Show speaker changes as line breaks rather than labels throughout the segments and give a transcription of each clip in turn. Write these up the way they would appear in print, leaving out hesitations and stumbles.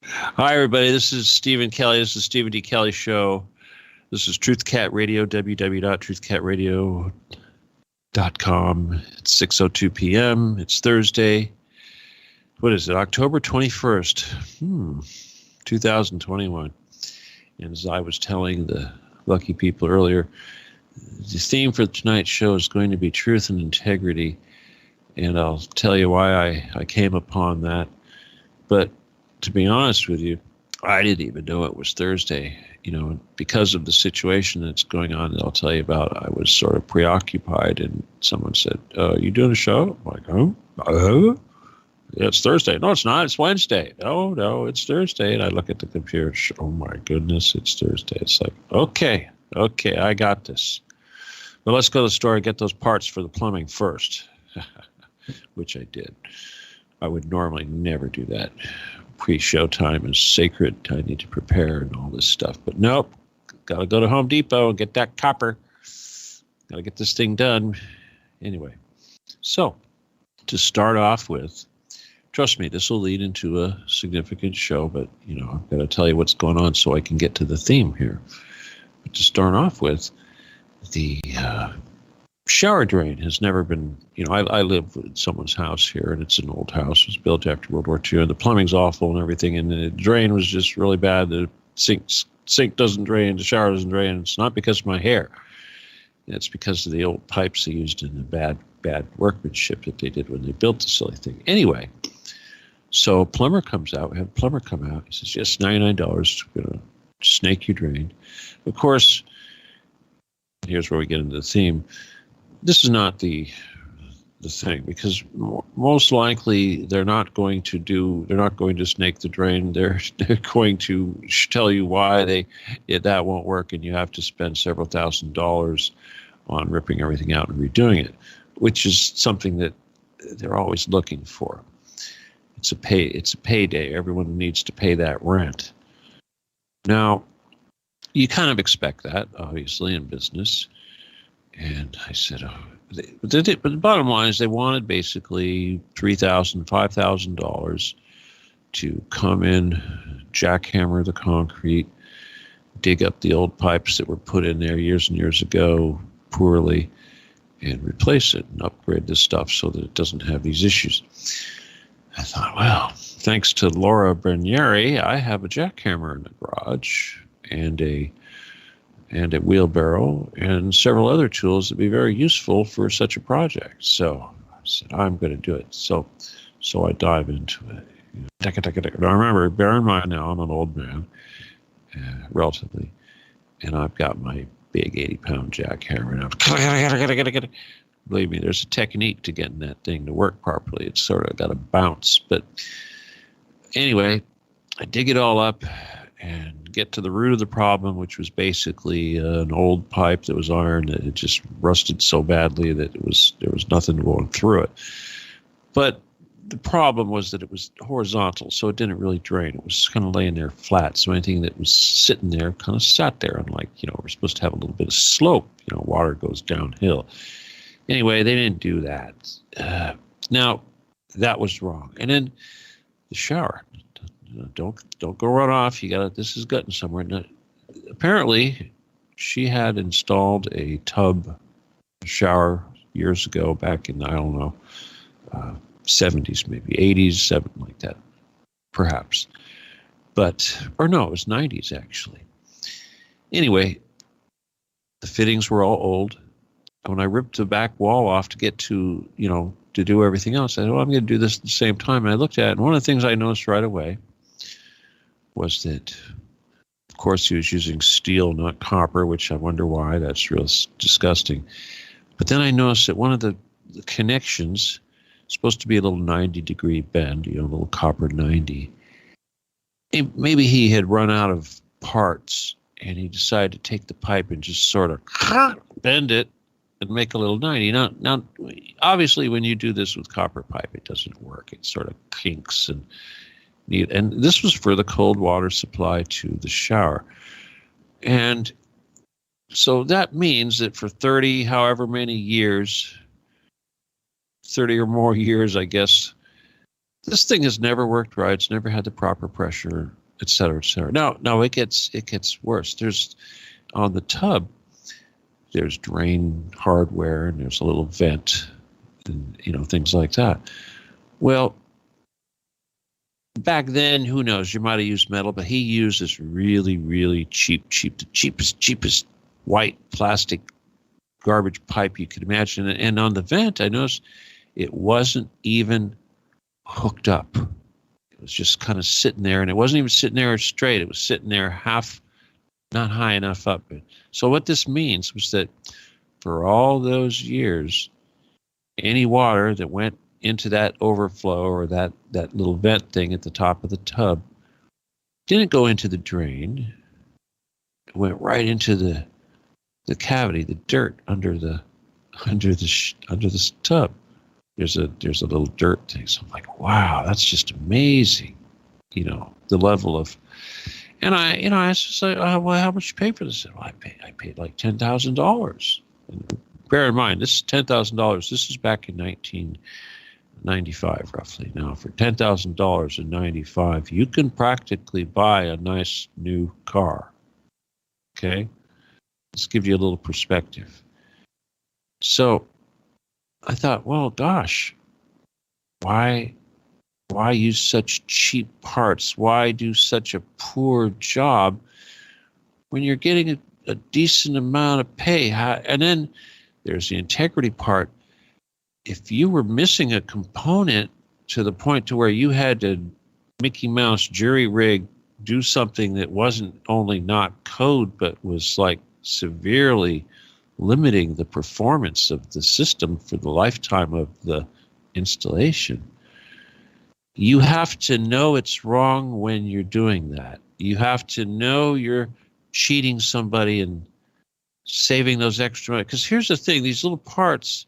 Hi, everybody. This is Stephen Kelly. This is Stephen D. Kelly Show. This is Truth Cat Radio, www.truthcatradio.com. It's 6:02 p.m. It's Thursday. What is it? October 21st, 2021. And as I was telling the lucky people earlier, the theme for tonight's show is going to be truth and integrity. And I'll tell you why I came upon that. But to be honest with you, I didn't even know it was Thursday. Because of the situation that's going on that I'll tell you about, I was sort of preoccupied, and someone said, you doing a show? I'm like, yeah, it's Thursday. No, it's not. It's Wednesday. No, it's Thursday. And I look at the computer. Oh, my goodness, it's Thursday. It's like, okay, I got this. But let's go to the store and get those parts for the plumbing first, which I did. I would normally never do that. Pre-show time is sacred. I need to prepare and all this stuff. But nope, got to go to Home Depot and get that copper. Got to get this thing done. Anyway, so to start off with, trust me, this will lead into a significant show, but, I've got to tell you what's going on so I can get to the theme here. But to start off with, the shower drain has never been, I live in someone's house here, and it's an old house. It was built after World War II, and the plumbing's awful and everything, and the drain was just really bad. The sink doesn't drain, the shower doesn't drain. It's not because of my hair. It's because of the old pipes they used and the bad workmanship that they did when they built the silly thing. Anyway, so a plumber comes out. We have a plumber come out. He says, yes, $99, we're going to snake your drain. Of course, here's where we get into the theme. This is not the thing, because most likely they're not going to snake the drain. They're going to tell you why that won't work, and you have to spend several $1,000s on ripping everything out and redoing it, which is something that they're always looking for. It's a payday. Everyone needs to pay that rent. Now, you kind of expect that, obviously, in business. And I said, but the bottom line is they wanted basically $3,000, $5,000 to come in, jackhammer the concrete, dig up the old pipes that were put in there years and years ago poorly, and replace it and upgrade this stuff so that it doesn't have these issues. I thought, well, thanks to Laura Bernieri, I have a jackhammer in the garage and a wheelbarrow and several other tools that would be very useful for such a project. So I said, I'm going to do it. So I dive into it. Now remember, bear in mind now, I'm an old man, relatively, and I've got my big 80-pound jackhammer, and I'm believe me, there's a technique to getting that thing to work properly. It's sort of got to bounce. But anyway, I dig it all up and get to the root of the problem, which was basically an old pipe that was iron that it just rusted so badly that there was nothing going through it. But the problem was that it was horizontal, so it didn't really drain. It was kind of laying there flat, so anything that was sitting there kind of sat there. And we're supposed to have a little bit of slope. Water goes downhill. Anyway, they didn't do that. Now, that was wrong. And then the shower. Don't go run off. This is getting somewhere. Now, apparently, she had installed a tub shower years ago, back in, I don't know, 70s, maybe 80s, something like that, perhaps. Or no, it was 90s, actually. Anyway, the fittings were all old. When I ripped the back wall off to get to do everything else, I said, I'm going to do this at the same time. And I looked at it, and one of the things I noticed right away was that, of course, he was using steel, not copper, which I wonder why. That's real disgusting. But then I noticed that one of the connections is supposed to be a little 90-degree bend, a little copper 90. And maybe he had run out of parts, and he decided to take the pipe and just sort of bend it and make a little 90. Now, obviously, when you do this with copper pipe, it doesn't work. It sort of kinks and this was for the cold water supply to the shower. And so that means that for 30, however many years, 30 or more years, I guess, This thing has never worked right. It's never had the proper pressure, et cetera, et cetera. No, it gets worse. There's on the tub, there's drain hardware and there's a little vent and things like that. Well, back then, who knows? You might have used metal, but he used this really, really the cheapest white plastic garbage pipe you could imagine. And on the vent, I noticed it wasn't even hooked up. It was just kind of sitting there, and it wasn't even sitting there straight. It was sitting there half, not high enough up. So what this means was that for all those years, any water that went into that overflow or that little vent thing at the top of the tub didn't go into the drain. It went right into the cavity, the dirt under the tub. There's a little dirt thing. So I'm like, wow, that's just amazing. The level of, and I asked, well, how much you pay for this? I said, well, I paid like $10,000. Bear in mind, this is $10,000. This is back in 1995, roughly. Now, for $10,000 in 95, you can practically buy a nice new car. Okay? Let's give you a little perspective. So I thought, well, gosh, why use such cheap parts? Why do such a poor job when you're getting a decent amount of pay? And then there's the integrity part. If you were missing a component to the point to where you had to Mickey Mouse jury rig do something that wasn't only not code, but was like severely limiting the performance of the system for the lifetime of the installation, you have to know it's wrong when you're doing that. You have to know you're cheating somebody and saving those extra money. Because here's the thing, these little parts,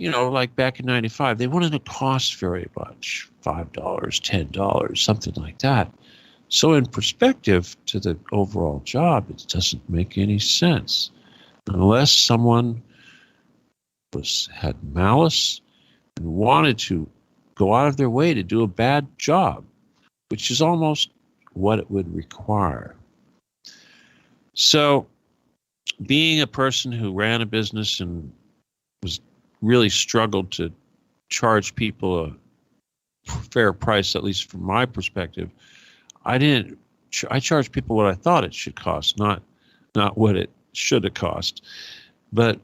like back in 95, they wouldn't cost very much, $5, $10, something like that. So in perspective to the overall job, it doesn't make any sense. Unless someone had malice and wanted to go out of their way to do a bad job, which is almost what it would require. So being a person who ran a business and really struggled to charge people a fair price, at least from my perspective, I charged people what I thought it should cost, not what it should have cost. But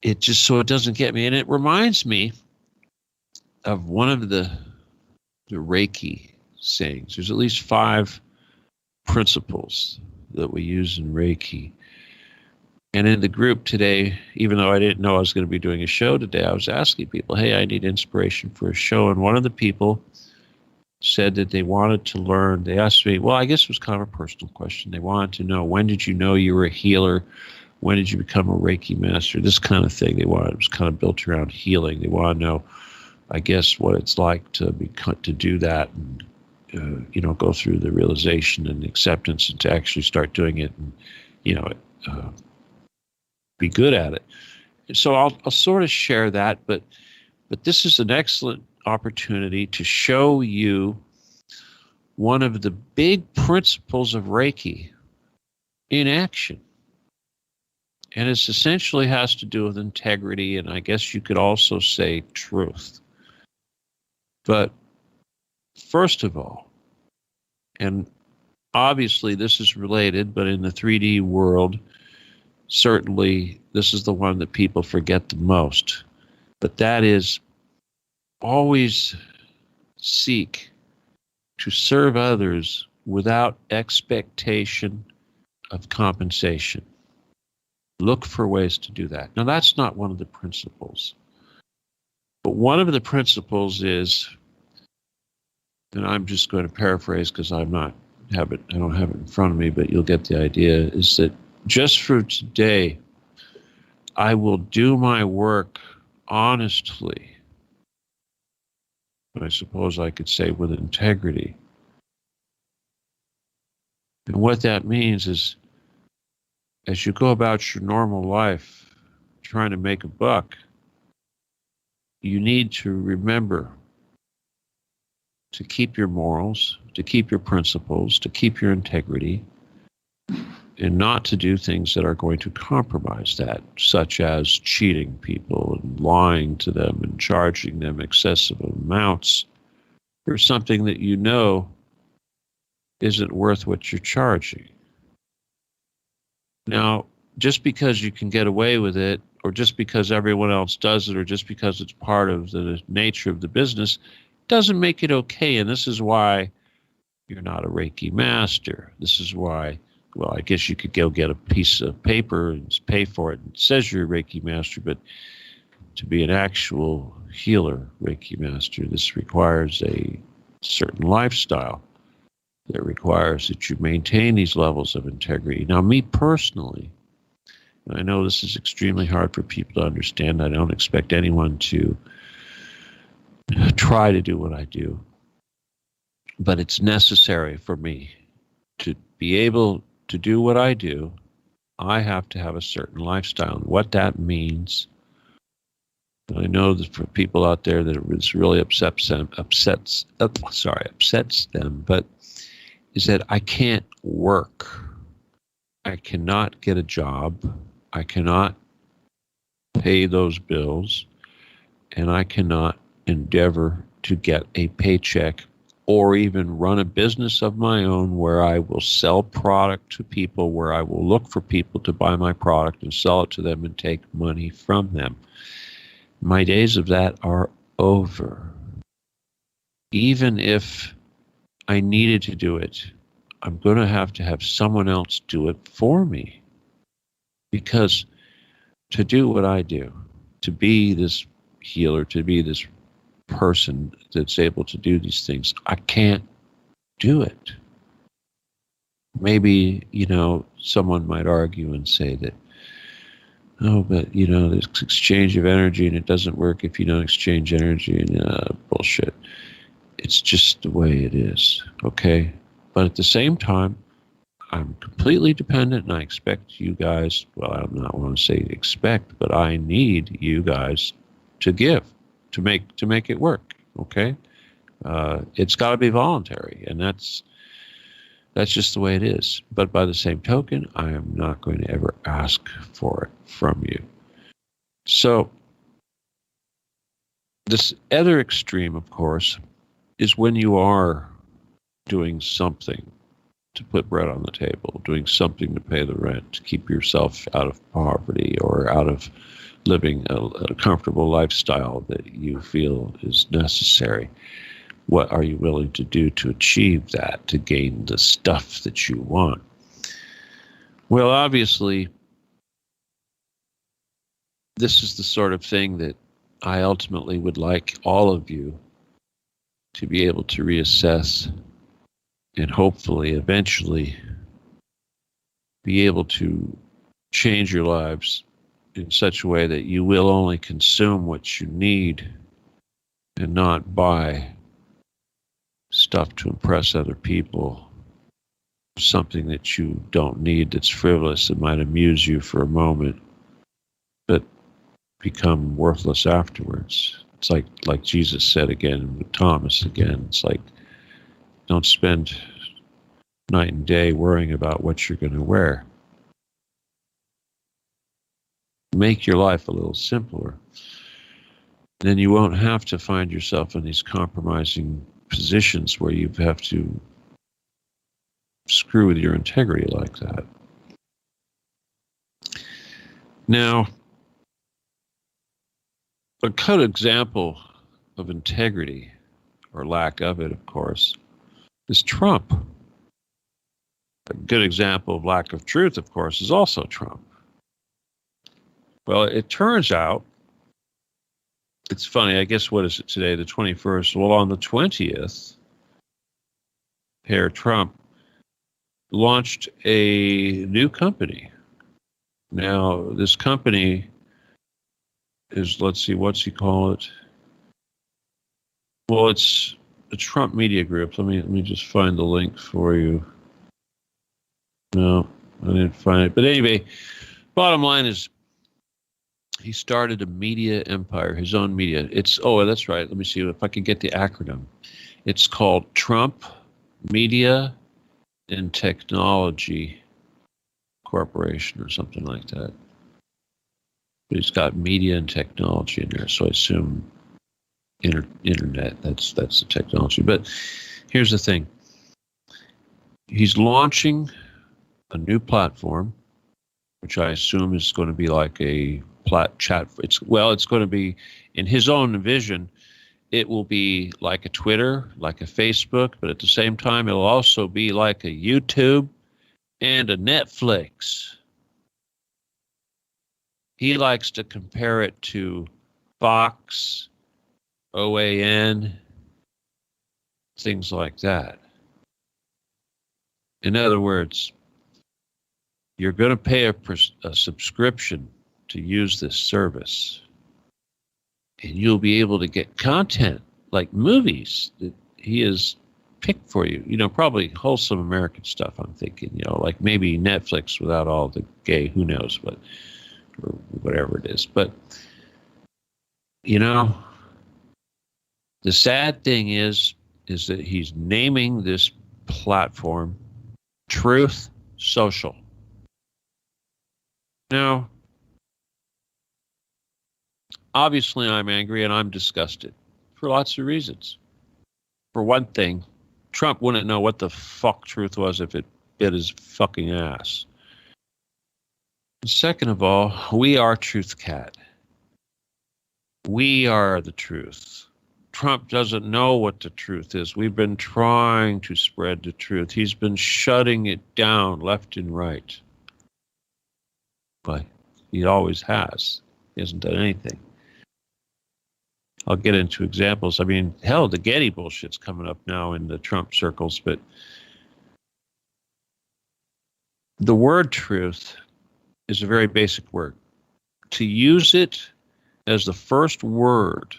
it just so it doesn't get me. And it reminds me of one of the Reiki sayings. There's at least 5 principles that we use in Reiki. And in the group today, even though I didn't know I was going to be doing a show today, I was asking people, hey, I need inspiration for a show. And one of the people said that they wanted to learn. They asked me, well, I guess it was kind of a personal question. They wanted to know, when did you know you were a healer? When did you become a Reiki master? This kind of thing. It was kind of built around healing. They want to know, I guess, what it's like to do that and, go through the realization and acceptance and to actually start doing it and, be good at it. So I'll sort of share that, but this is an excellent opportunity to show you one of the big principles of Reiki in action. And it essentially has to do with integrity, and I guess you could also say truth. But first of all, and obviously this is related, but in the 3D world, certainly this is the one that people forget the most. But that is, always seek to serve others without expectation of compensation. Look for ways to do that. Now, that's not one of the principles. But one of the principles is, and I'm just going to paraphrase because I don't have it in front of me, but you'll get the idea, is that just for today, I will do my work honestly. I suppose I could say with integrity. And what that means is, as you go about your normal life trying to make a buck, you need to remember to keep your morals, to keep your principles, to keep your integrity, and not to do things that are going to compromise that, such as cheating people and lying to them and charging them excessive amounts for something that you know isn't worth what you're charging. Now, just because you can get away with it, or just because everyone else does it, or just because it's part of the nature of the business, doesn't make it okay. And this is why you're not a Reiki master. This is why, well, I guess you could go get a piece of paper and pay for it. It says you're a Reiki master, but to be an actual healer Reiki master, this requires a certain lifestyle that requires that you maintain these levels of integrity. Now, me personally, I know this is extremely hard for people to understand. I don't expect anyone to try to do what I do, but it's necessary for me to be able to do what I do. I have to have a certain lifestyle, and what that means, I know that for people out there that this really upsets them, but is that I can't work. I cannot get a job. I cannot pay those bills, and I cannot endeavor to get a paycheck or even run a business of my own where I will sell product to people, where I will look for people to buy my product and sell it to them and take money from them. My days of that are over. Even if I needed to do it, I'm going to have someone else do it for me. Because to do what I do, to be this healer, to be this person that's able to do these things, I can't do it. Maybe, someone might argue and say that, oh, but, there's exchange of energy and it doesn't work if you don't exchange energy, and bullshit. It's just the way it is, okay? But at the same time, I'm completely dependent, and I expect you guys, well, I do not want to say expect, but I need you guys to give, to make it work, okay? It's got to be voluntary, and that's just the way it is. But by the same token, I am not going to ever ask for it from you. So this other extreme, of course, is when you are doing something to put bread on the table, doing something to pay the rent, to keep yourself out of poverty or out of living a comfortable lifestyle that you feel is necessary. What are you willing to do to achieve that, to gain the stuff that you want? Well, obviously, this is the sort of thing that I ultimately would like all of you to be able to reassess and hopefully eventually be able to change your lives in such a way that you will only consume what you need and not buy stuff to impress other people, something that you don't need, that's frivolous, that might amuse you for a moment, but become worthless afterwards. It's like Jesus said again with Thomas again. It's like, don't spend night and day worrying about what you're going to wear. Make your life a little simpler. Then you won't have to find yourself in these compromising positions where you have to screw with your integrity like that. Now, a good example of integrity, or lack of it, of course, is Trump. A good example of lack of truth, of course, is also Trump. Well, it turns out, it's funny, I guess, what is it today, the 21st? Well, on the 20th, Herr Trump launched a new company. Now, this company is, let's see, what's he call it? Well, it's the Trump Media Group. Let me just find the link for you. No, I didn't find it. But anyway, bottom line is he started a media empire, his own media. That's right. Let me see if I can get the acronym. It's called Trump Media and Technology Corporation or something like that. But he's got media and technology in there, so I assume internet. That's the technology. But here's the thing: he's launching a new platform, which I assume is going to be like a chat. It's going to be, in his own vision, it will be like a Twitter, like a Facebook, but at the same time, it'll also be like a YouTube and a Netflix. He likes to compare it to Fox, OAN, things like that. In other words, you're going to pay a subscription to use this service, and you'll be able to get content like movies that he has picked for you. You know, probably wholesome American stuff, I'm thinking, you know, like maybe Netflix without all the gay, who knows what, or whatever it is. But, you know, the sad thing is that he's naming this platform Truth Social. Now, obviously I'm angry and I'm disgusted for lots of reasons. For one thing, Trump wouldn't know what the fuck truth was if it bit his fucking ass. Second of all, we are Truth Cat. We are the truth. Trump doesn't know what the truth is. We've been trying to spread the truth. He's been shutting it down left and right. But he always has. He hasn't done anything. I'll get into examples. I mean, hell, the Getty bullshit's coming up now in the Trump circles, but the word truth is a very basic word. To use it as the first word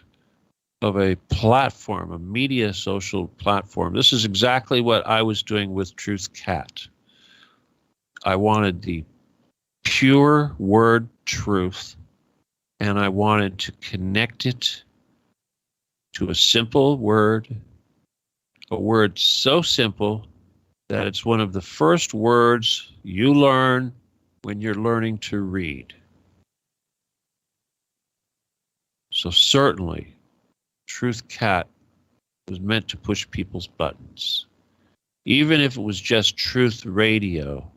of a platform, a media social platform, this is exactly what I was doing with Truth Cat. I wanted the pure word truth, and I wanted to connect it to a simple word, a word so simple that it's one of the first words you learn when you're learning to read. So certainly, Truth Cat was meant to push people's buttons. Even if it was just Truth Radio,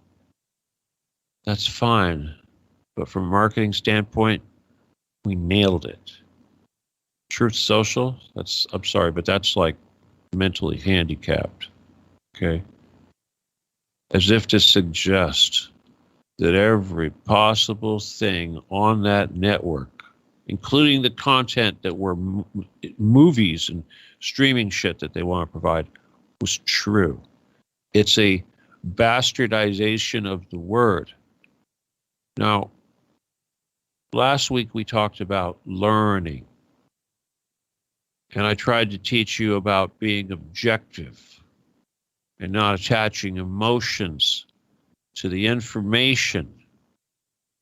that's fine. But from a marketing standpoint, we nailed it. Truth Social, I'm sorry, but that's like mentally handicapped. Okay? As if to suggest that every possible thing on that network, including the content that were movies and streaming shit that they want to provide, was true. It's a bastardization of the word. Now, last week we talked about learning, and I tried to teach you about being objective and not attaching emotions to the information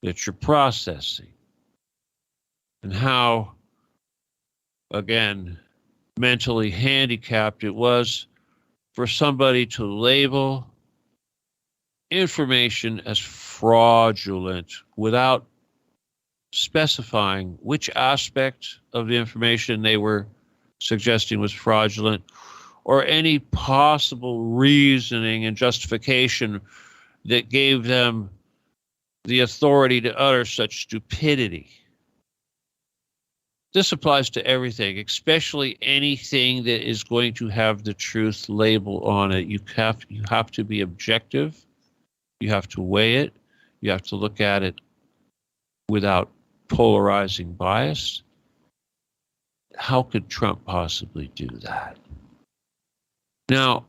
that you're processing, and how, again, mentally handicapped it was for somebody to label information as fraudulent without specifying which aspect of the information they were suggesting was fraudulent, or any possible reasoning and justification that gave them the authority to utter such stupidity. This applies to everything, especially anything that is going to have the truth label on it. You have to be objective. You have to weigh it. You have to look at it without polarizing bias. How could Trump possibly do that? Now,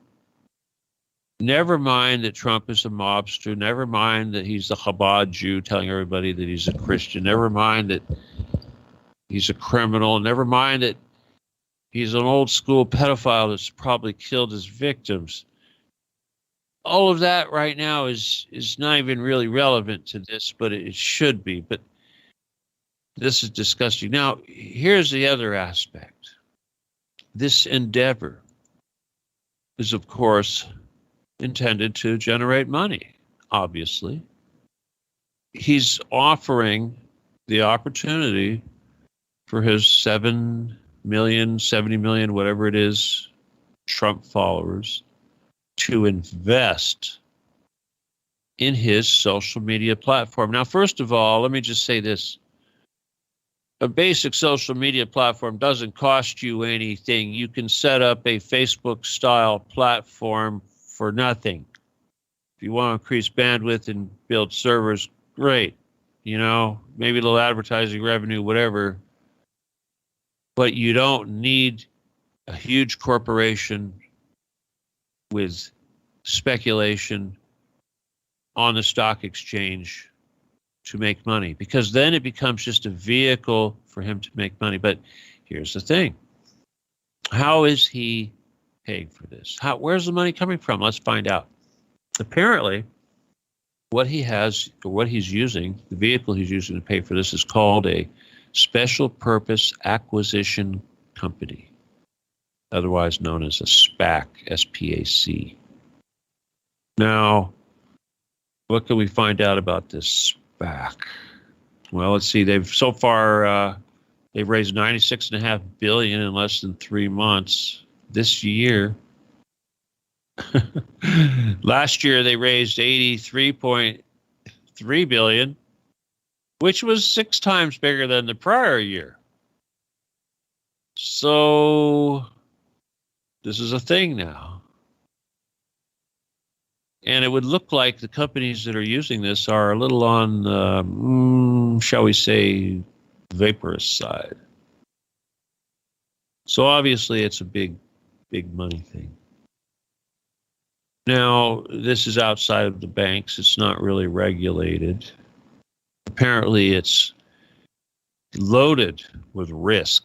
never mind that Trump is a mobster. Never mind that he's a Chabad Jew telling everybody that he's a Christian. Never mind that he's a criminal. Never mind that he's an old school pedophile that's probably killed his victims. All of that right now is not even really relevant to this, but it should be. But this is disgusting. Now, here's the other aspect. This endeavor is, of course, intended to generate money, obviously. He's offering the opportunity for his 7 million, 70 million, whatever it is, Trump followers to invest in his social media platform. Now, first of all, let me just say this. A basic social media platform doesn't cost you anything. You can set up a Facebook-style platform for nothing. If you want to increase bandwidth and build servers, great. You know, maybe a little advertising revenue, whatever. But you don't need a huge corporation with speculation on the stock exchange to make money, because then it becomes just a vehicle for him to make money. But here's the thing. How is he paying for this? Where's the money coming from? Let's find out. Apparently, what he has, or what he's using, the vehicle he's using to pay for this is called a Special Purpose Acquisition Company, otherwise known as a SPAC, S-P-A-C. Now, what can we find out about this SPAC? Well, let's see. They've so far they've raised $96.5 billion in less than 3 months this year. Last year they raised $83.3 billion, which was 6 times bigger than the prior year. So this is a thing now. And it would look like the companies that are using this are a little on the, shall we say, vaporous side. So obviously it's a big, big money thing. Now, this is outside of the banks. It's not really regulated. Apparently, it's loaded with risk,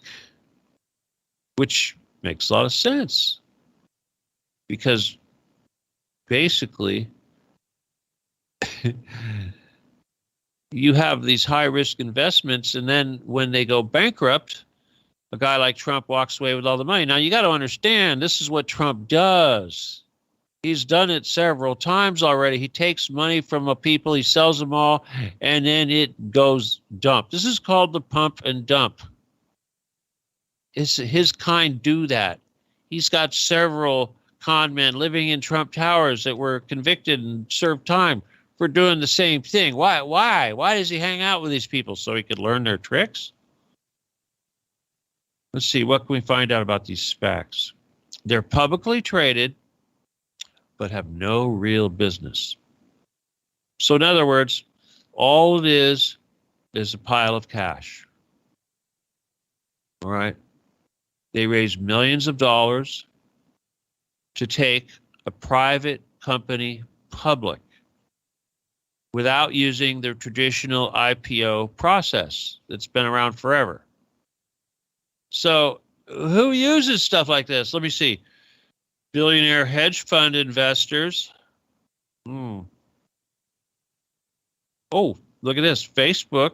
which makes a lot of sense. Because basically, you have these high-risk investments, and then when they go bankrupt, a guy like Trump walks away with all the money. Now, you got to understand, this is what Trump does. He's done it several times already. He takes money from a people, he sells them all, and then it goes dump. This is called the pump and dump. His kind do that. He's got several con men living in Trump Towers that were convicted and served time for doing the same thing. Why? Why does he hang out with these people? So he could learn their tricks? Let's see, what can we find out about these SPACs? They're publicly traded, but have no real business. So in other words, all it is a pile of cash. All right? They raise millions of dollars to take a private company public without using the traditional IPO process that's been around forever. So who uses stuff like this? Let me see. Billionaire hedge fund investors. Oh, look at this. Facebook.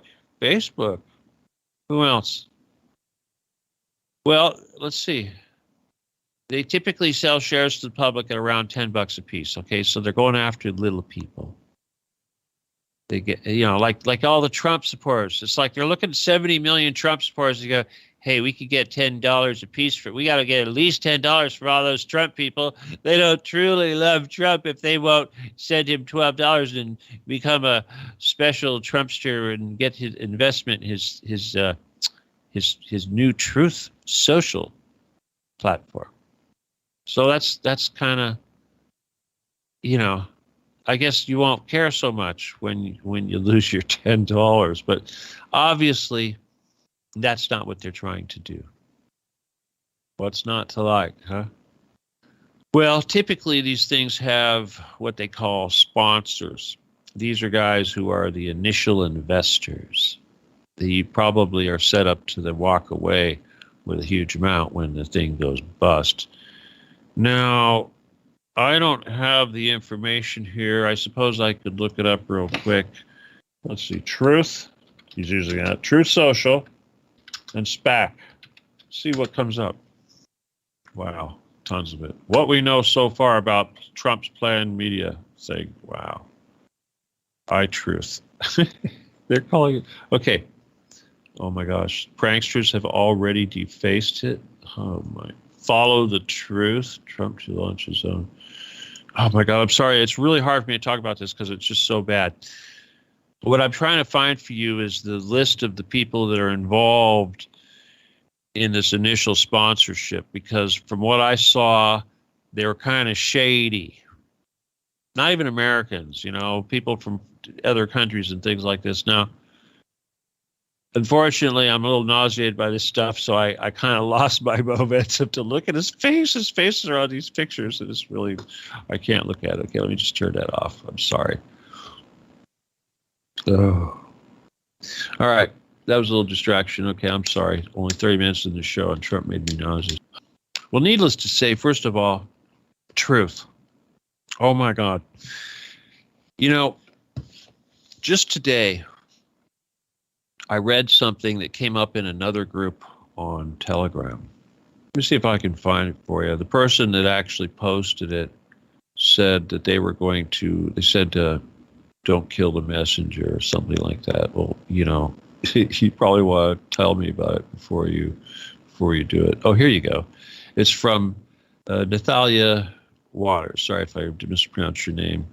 Who else? Well, let's see. They typically sell shares to the public at around $10 a piece. Okay, so they're going after little people. They get, like all the Trump supporters. It's like they're looking at 70 million Trump supporters and go, hey, we could get $10 a piece for it. We got to get at least $10 for all those Trump people. They don't truly love Trump if they won't send him $12 and become a special Trumpster and get his investment, his new Truth Social platform. So that's kind of, I guess you won't care so much when you lose your $10, but obviously that's not what they're trying to do. What's not to like, huh? Well, typically these things have what they call sponsors. These are guys who are the initial investors. They probably are set up to walk away with a huge amount when the thing goes bust. Now, I don't have the information here. I suppose I could look it up real quick. Let's see. Truth. He's using that. Truth Social and SPAC. See what comes up. Wow. tons of it. What we know so far about Trump's planned media, saying, wow, iTruth. They're calling it, okay. Oh my gosh, pranksters have already defaced it. Oh my, follow the truth. Trump to launch his own. Oh my God, I'm sorry. It's really hard for me to talk about this because it's just so bad. What I'm trying to find for you is the list of the people that are involved in this initial sponsorship, because from what I saw, they were kind of shady. Not even Americans, you know, people from other countries and things like this. Now, unfortunately, I'm a little nauseated by this stuff, so I kind of lost my momentum to look at his face. His faces are on these pictures, and it's really, I can't look at it. Okay, let me just turn that off. I'm sorry. Oh. All right. That was a little distraction. Okay, I'm sorry. Only 30 minutes in the show, and Trump made me nauseous. Well, needless to say, first of all, truth. Oh, my God. You know, just today, I read something that came up in another group on Telegram. Let me see if I can find it for you. The person that actually posted it said that they were going to, they said, don't kill the messenger or something like that. Well, you know, you probably want to tell me about it before you do it. Oh, here you go. It's from Natalia Waters. Sorry if I mispronounced your name.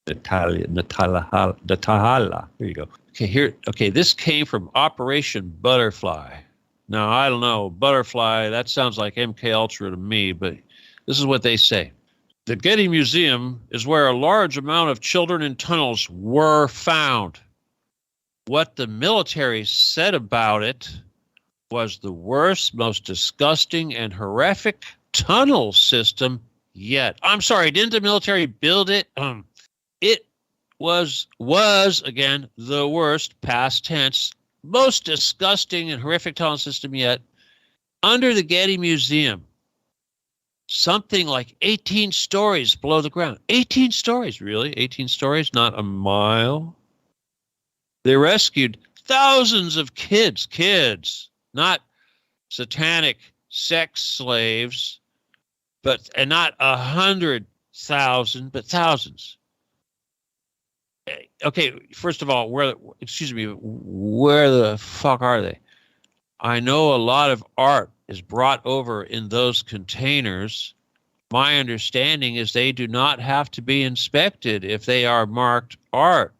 Natahala. Here you go. Okay, this came from Operation Butterfly. Now, I don't know, Butterfly, that sounds like MK Ultra to me, but this is what they say. The Getty Museum is where a large amount of children in tunnels were found. What the military said about it was the worst, most disgusting, and horrific tunnel system yet. I'm sorry, didn't the military build it? It was again the worst, past tense, most disgusting and horrific tunnel system yet. Under the Getty Museum, something like 18 stories below the ground. 18 stories, really? 18 stories, not a mile. They rescued thousands of kids, not satanic sex slaves, and not 100,000, but thousands. Okay, first of all, where the fuck are they? I know a lot of art is brought over in those containers. My understanding is they do not have to be inspected if they are marked art.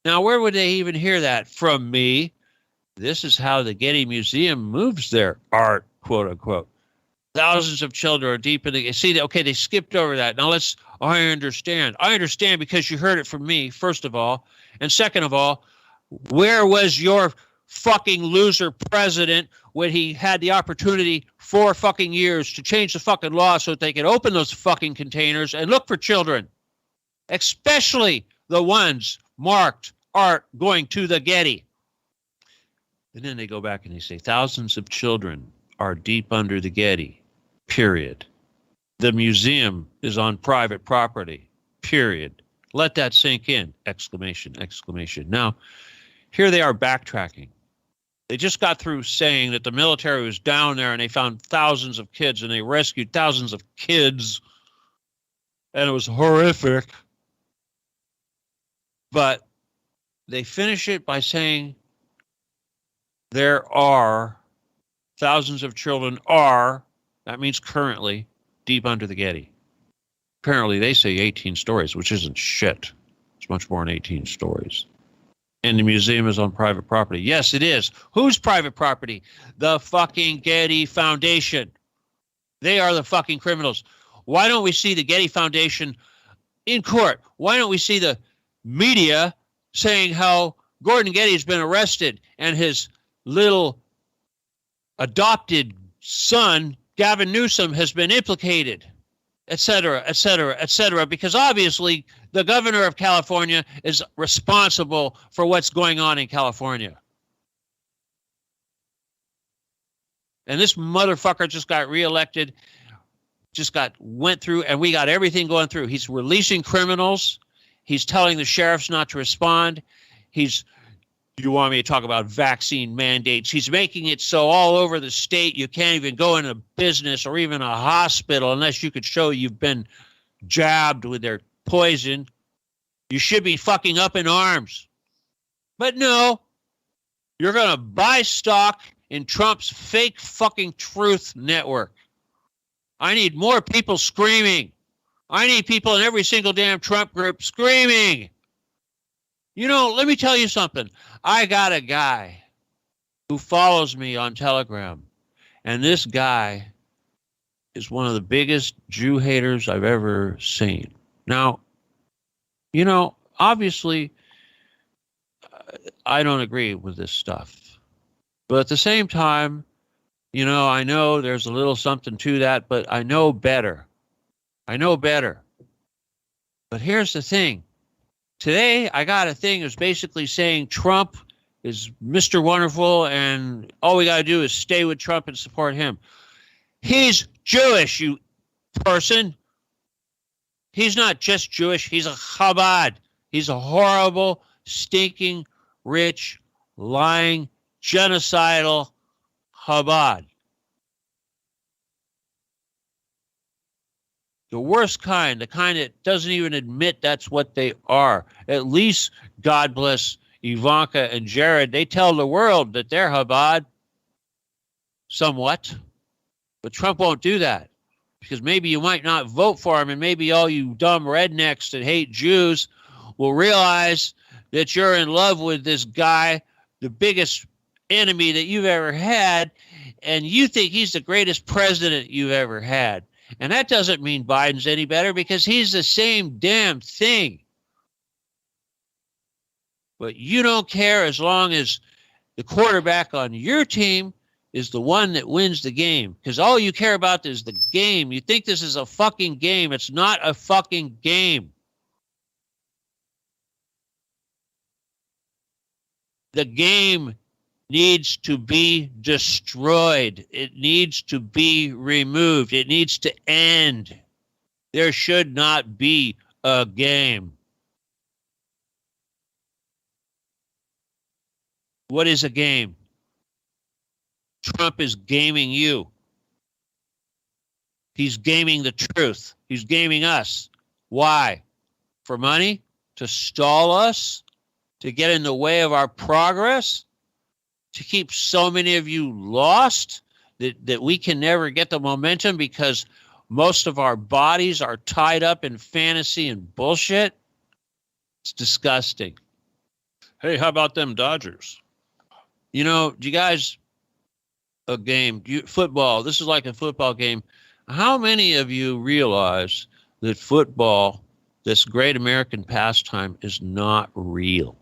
Now, where would they even hear that from me? This is how the Getty Museum moves their art, quote unquote. Thousands of children are deep in the... See, okay, they skipped over that. Now I understand. I understand because you heard it from me, first of all. And second of all, where was your fucking loser president when he had the opportunity 4 fucking years to change the fucking law so that they could open those fucking containers and look for children, especially the ones marked art going to the Getty? And then they go back and they say thousands of children are deep under the Getty, period. The museum is on private property, period. Let that sink in, exclamation, exclamation. Now, here they are backtracking. They just got through saying that the military was down there and they found thousands of kids and they rescued thousands of kids and it was horrific. But they finish it by saying there are thousands of children that means currently, deep under the Getty. Apparently they say 18 stories, which isn't shit. It's much more than 18 stories. And the museum is on private property. Yes, it is. Whose private property? The fucking Getty Foundation. They are the fucking criminals. Why don't we see the Getty Foundation in court? Why don't we see the media saying how Gordon Getty has been arrested and his little adopted son, Gavin Newsom, has been implicated, et cetera, et cetera, et cetera, because obviously the governor of California is responsible for what's going on in California. And this motherfucker just got reelected, went through, and we got everything going through. He's releasing criminals. He's telling the sheriffs not to respond. He's You want me to talk about vaccine mandates? He's making it so all over the state you can't even go into business or even a hospital unless you could show you've been jabbed with their poison. You should be fucking up in arms. But no, you're going to buy stock in Trump's fake fucking truth network. I need more people screaming. I need people in every single damn Trump group screaming. You know, let me tell you something. I got a guy who follows me on Telegram, and this guy is one of the biggest Jew haters I've ever seen. Now, you know, obviously, I don't agree with this stuff. But at the same time, you know, I know there's a little something to that, but I know better. I know better. But here's the thing. Today, I got a thing that's basically saying Trump is Mr. Wonderful, and all we got to do is stay with Trump and support him. He's Jewish, you person. He's not just Jewish. He's a Chabad. He's a horrible, stinking, rich, lying, genocidal Chabad. The worst kind, the kind that doesn't even admit that's what they are. At least, God bless Ivanka and Jared, they tell the world that they're Chabad, somewhat. But Trump won't do that, because maybe you might not vote for him, and maybe all you dumb rednecks that hate Jews will realize that you're in love with this guy, the biggest enemy that you've ever had, and you think he's the greatest president you've ever had. And that doesn't mean Biden's any better, because he's the same damn thing. But you don't care as long as the quarterback on your team is the one that wins the game. Because all you care about is the game. You think this is a fucking game. It's not a fucking game. The game needs to be destroyed. It needs to be removed. It needs to end. There should not be a game. What is a game? Trump is gaming you. He's gaming the truth. He's gaming us. Why? For money? To stall us? To get in the way of our progress? To keep so many of you lost that we can never get the momentum because most of our bodies are tied up in fantasy and bullshit? It's disgusting. Hey, how about them Dodgers? You know, do you guys, a game, football, this is like a football game. How many of you realize that football, this great American pastime, is not real?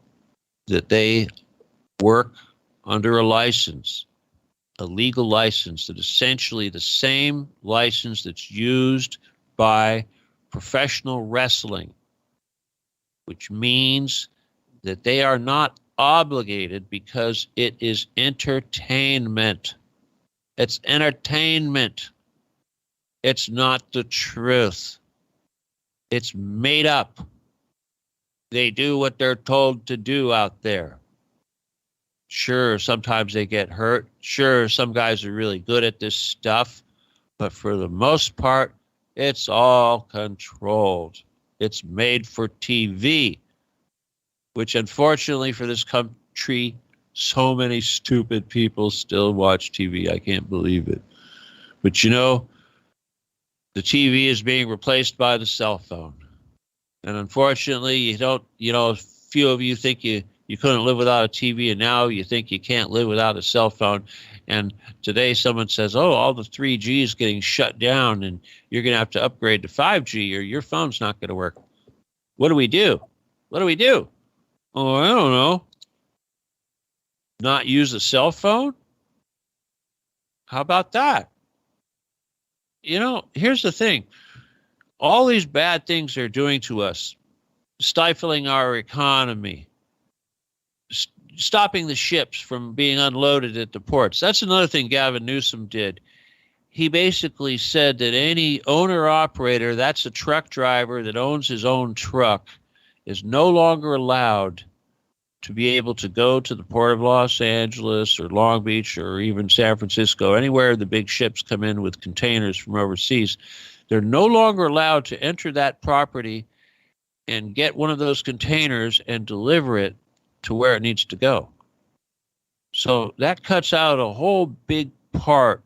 That they work under a license, a legal license, that essentially the same license that's used by professional wrestling, which means that they are not obligated because it is entertainment. It's entertainment. It's not the truth. It's made up. They do what they're told to do out there. Sure, sometimes they get hurt. Sure, some guys are really good at this stuff. But for the most part, it's all controlled. It's made for TV, which unfortunately for this country, so many stupid people still watch TV. I can't believe it. But you know, the TV is being replaced by the cell phone. And unfortunately, a few of you think you couldn't live without a TV, and now you think you can't live without a cell phone. And today someone says, oh, all the 3G is getting shut down, and you're going to have to upgrade to 5G, or your phone's not going to work. What do we do? What do we do? Oh, I don't know. Not use a cell phone? How about that? You know, here's the thing. All these bad things they're doing to us, stifling our economy, stopping the ships from being unloaded at the ports. That's another thing Gavin Newsom did. He basically said that any owner-operator, that's a truck driver that owns his own truck, is no longer allowed to be able to go to the port of Los Angeles or Long Beach or even San Francisco, anywhere the big ships come in with containers from overseas, they're no longer allowed to enter that property and get one of those containers and deliver it to where it needs to go. So that cuts out a whole big part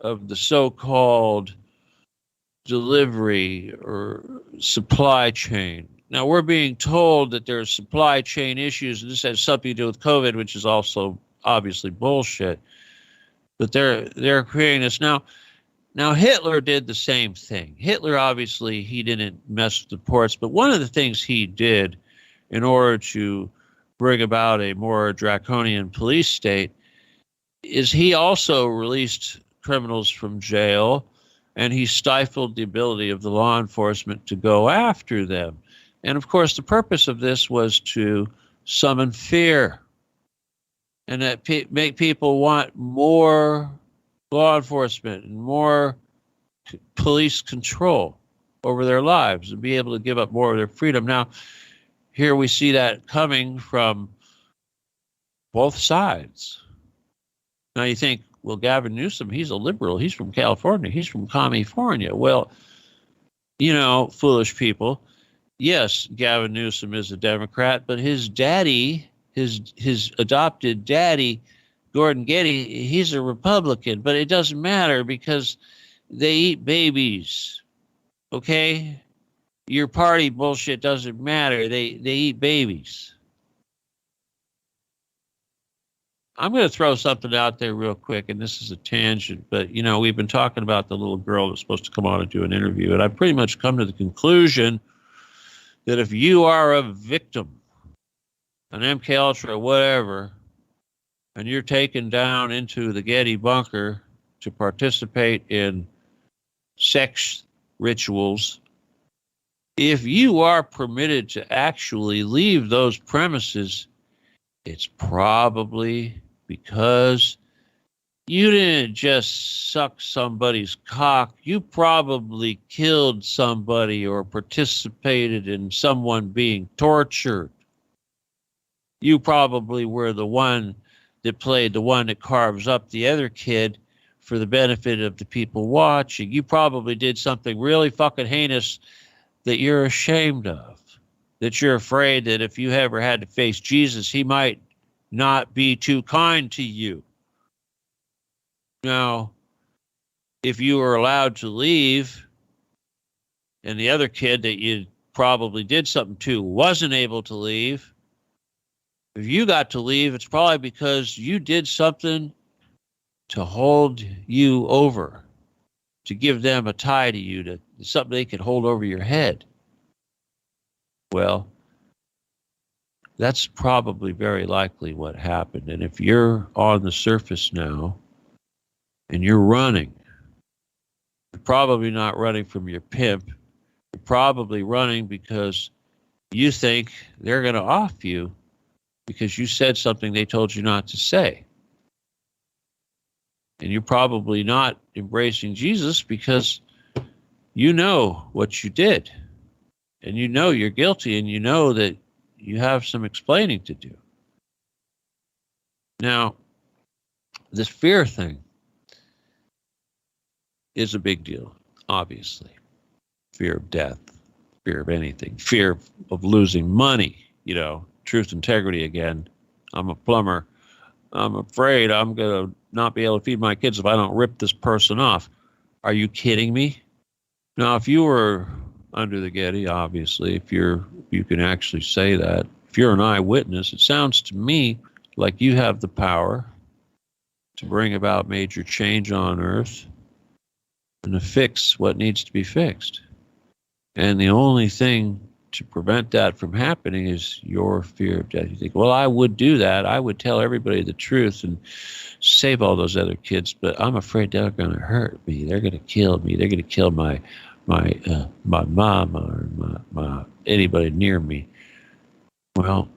of the so-called delivery or supply chain. Now, we're being told that there's supply chain issues, and this has something to do with COVID, which is also obviously bullshit. But they're creating this now. Now, Hitler did the same thing. Hitler, obviously, he didn't mess with the ports, but one of the things he did in order to bring about a more draconian police state is he also released criminals from jail, and he stifled the ability of the law enforcement to go after them. And of course, the purpose of this was to summon fear and that make people want more law enforcement and more police control over their lives and be able to give up more of their freedom. Now, here we see that coming from both sides. Now you think, well, Gavin Newsom, he's a liberal. He's from California. He's from California. Well, you know, foolish people. Yes, Gavin Newsom is a Democrat, but his daddy, his adopted daddy, Gordon Getty, he's a Republican. But it doesn't matter because they eat babies, okay? Your party bullshit doesn't matter. They eat babies. I'm going to throw something out there real quick, and this is a tangent, but, you know, we've been talking about the little girl that's supposed to come on and do an interview, and I've pretty much come to the conclusion that if you are a victim, an MK Ultra, whatever, and you're taken down into the Getty bunker to participate in sex rituals, if you are permitted to actually leave those premises, it's probably because you didn't just suck somebody's cock. You probably killed somebody or participated in someone being tortured. You probably were the one that played the one that carves up the other kid for the benefit of the people watching. You probably did something really fucking heinous that you're ashamed of, that you're afraid that if you ever had to face Jesus, he might not be too kind to you. Now, if you were allowed to leave and the other kid that you probably did something to wasn't able to leave, if you got to leave, it's probably because you did something to hold you over, to give them a tie to you, to something they could hold over your head. Well, that's probably very likely what happened. And if you're on the surface now and you're running, you're probably not running from your pimp. You're probably running because you think they're going to off you because you said something they told you not to say. And you're probably not embracing Jesus because you know what you did. And you know you're guilty, and you know that you have some explaining to do. Now, this fear thing is a big deal, obviously. Fear of death, fear of anything, fear of losing money, you know, truth, integrity again. I'm a plumber. I'm afraid I'm going to not be able to feed my kids if I don't rip this person off. Are you kidding me? Now, if you were under the Getty, obviously, if you can actually say that, if you're an eyewitness, it sounds to me like you have the power to bring about major change on Earth and to fix what needs to be fixed. And the only thing to prevent that from happening is your fear of death. You think, well, I would do that. I would tell everybody the truth and save all those other kids, but I'm afraid they're going to hurt me. They're going to kill me. They're going to kill my mom or my anybody near me. Well,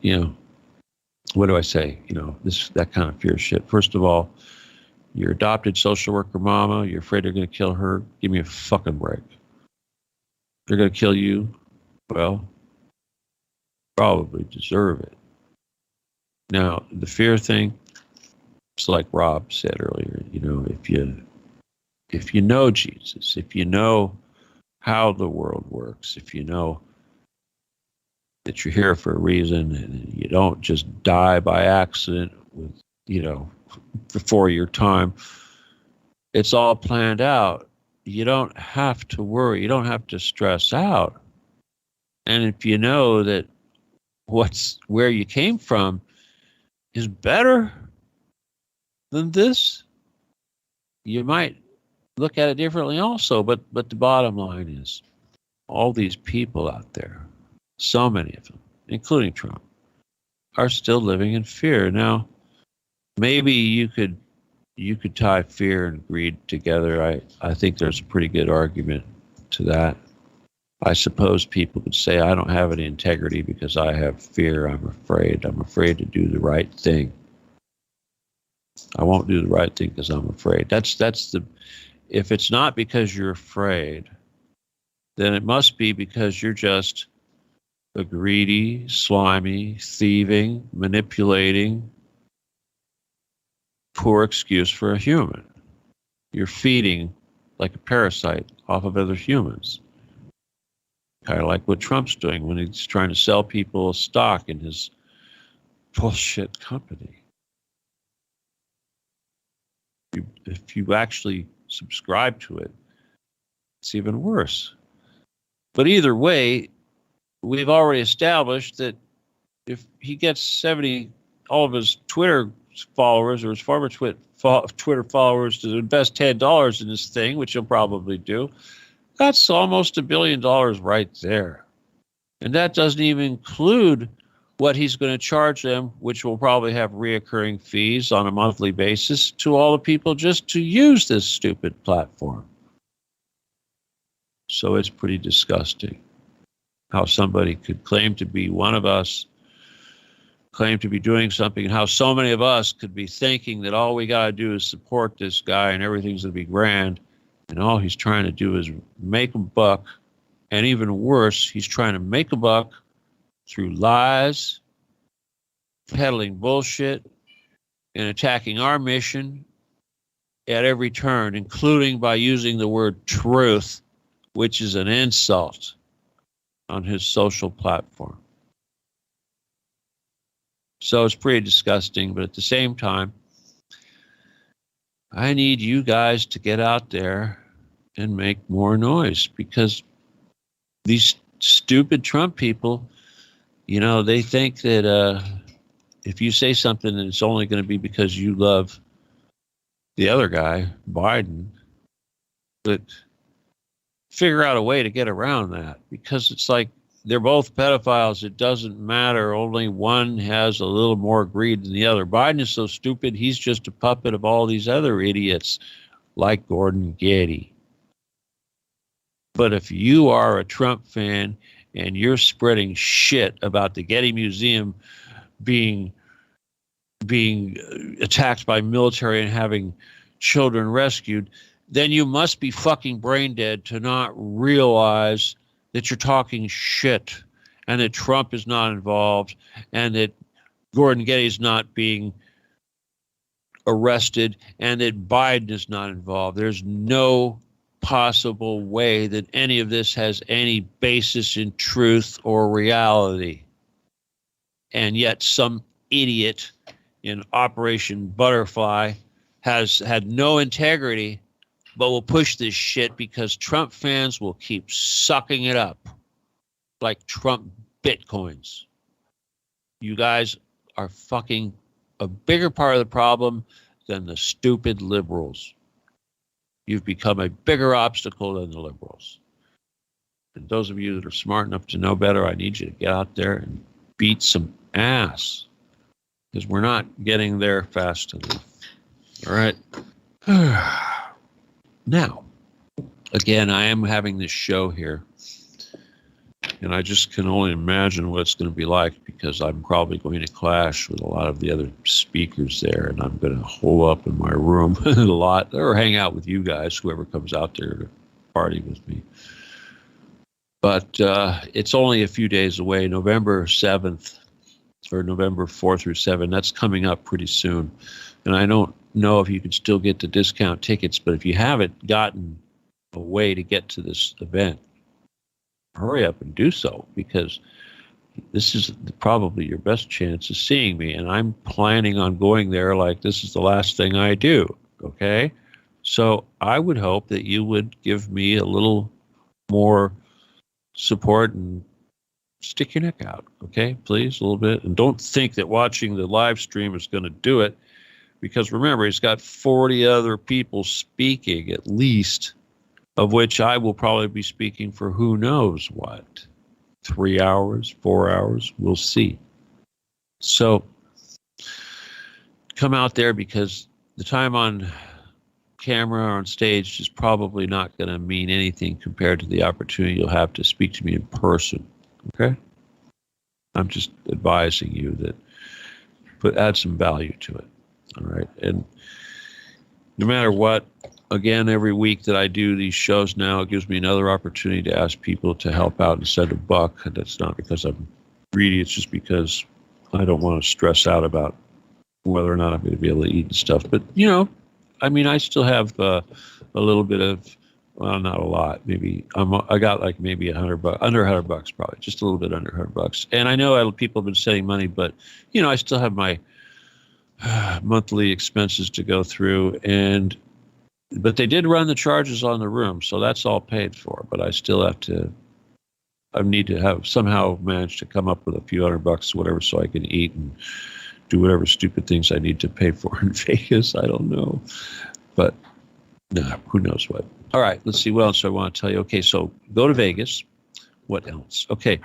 you know, what do I say? You know, that kind of fear shit. First of all, your adopted social worker mama, you're afraid they're going to kill her. Give me a fucking break. They're going to kill you. Well, probably deserve it. Now, the fear thing, it's like Rob said earlier, if you know Jesus, if you know how the world works, if you know that you're here for a reason and you don't just die by accident with, before your time, it's all planned out. You don't have to worry. You don't have to stress out. And if you know that where you came from is better than this, you might look at it differently also. But the bottom line is, all these people out there, so many of them, including Trump, are still living in fear. Now, maybe you could tie fear and greed together. I think there's a pretty good argument to that. I suppose people could say, I don't have any integrity because I have fear. I'm afraid. I'm afraid to do the right thing. I won't do the right thing because I'm afraid. If it's not because you're afraid, then it must be because you're just a greedy, slimy, thieving, manipulating, poor excuse for a human. You're feeding like a parasite off of other humans. Kind of like what Trump's doing when he's trying to sell people stock in his bullshit company. If you actually subscribe to it, it's even worse. But either way, we've already established that if he gets all of his Twitter followers or his former Twitter followers to invest $10 in this thing, which he'll probably do, that's almost $1 billion right there. And that doesn't even include what he's going to charge them, which will probably have reoccurring fees on a monthly basis to all the people just to use this stupid platform. So it's pretty disgusting how somebody could claim to be one of us, claim to be doing something, and how so many of us could be thinking that all we got to do is support this guy and everything's going to be grand. And all he's trying to do is make a buck. And even worse, he's trying to make a buck through lies, peddling bullshit, and attacking our mission at every turn, including by using the word truth, which is an insult on his social platform. So it's pretty disgusting, but at the same time, I need you guys to get out there and make more noise, because these stupid Trump people, they think that if you say something, that it's only going to be because you love the other guy, Biden. But figure out a way to get around that, because it's like they're both pedophiles. It doesn't matter. Only one has a little more greed than the other. Biden is so stupid, he's just a puppet of all these other idiots like Gordon Getty. But if you are a Trump fan and you're spreading shit about the Getty Museum being attacked by military and having children rescued, then you must be fucking brain dead to not realize that you're talking shit and that Trump is not involved and that Gordon Getty is not being arrested and that Biden is not involved. There's no possible way that any of this has any basis in truth or reality. And yet some idiot in Operation Butterfly has had no integrity, but will push this shit because Trump fans will keep sucking it up like Trump bitcoins. You guys are fucking a bigger part of the problem than the stupid liberals. You've become a bigger obstacle than the liberals. And those of you that are smart enough to know better, I need you to get out there and beat some ass, because we're not getting there fast enough. All right. Now, again, I am having this show here, and I just can only imagine what it's going to be like, because I'm probably going to clash with a lot of the other speakers there, and I'm going to hole up in my room a lot, or hang out with you guys, whoever comes out there to party with me. But it's only a few days away, November 7th. or November 4 through 7. That's coming up pretty soon. And I don't know if you can still get the discount tickets, but if you haven't gotten a way to get to this event, hurry up and do so, because this is probably your best chance of seeing me. And I'm planning on going there like this is the last thing I do. Okay? So I would hope that you would give me a little more support and stick your neck out. Okay? Please, a little bit. And don't think that watching the live stream is going to do it, because remember, he's got 40 other people speaking at least, of which I will probably be speaking for who knows what. 3 hours, 4 hours, we'll see. So come out there, because the time on camera or on stage is probably not going to mean anything compared to the opportunity you'll have to speak to me in person. Okay? I'm just advising you that, add some value to it. All right? And no matter what, again, every week that I do these shows now, it gives me another opportunity to ask people to help out and send $1. And that's not because I'm greedy. It's just because I don't want to stress out about whether or not I'm going to be able to eat and stuff. But, I still have a little bit of, well, not a lot. Maybe I got like maybe $100, under $100 probably, just a little bit under $100. And I know people have been sending money, but, I still have my monthly expenses to go through, but they did run the charges on the room, so that's all paid for. But I still I need to have somehow managed to come up with a few $100, whatever, so I can eat and do whatever stupid things I need to pay for in Vegas. I don't know, but no, who knows what. All right, let's see what else I want to tell you. Okay, so go to Vegas. What else? Okay,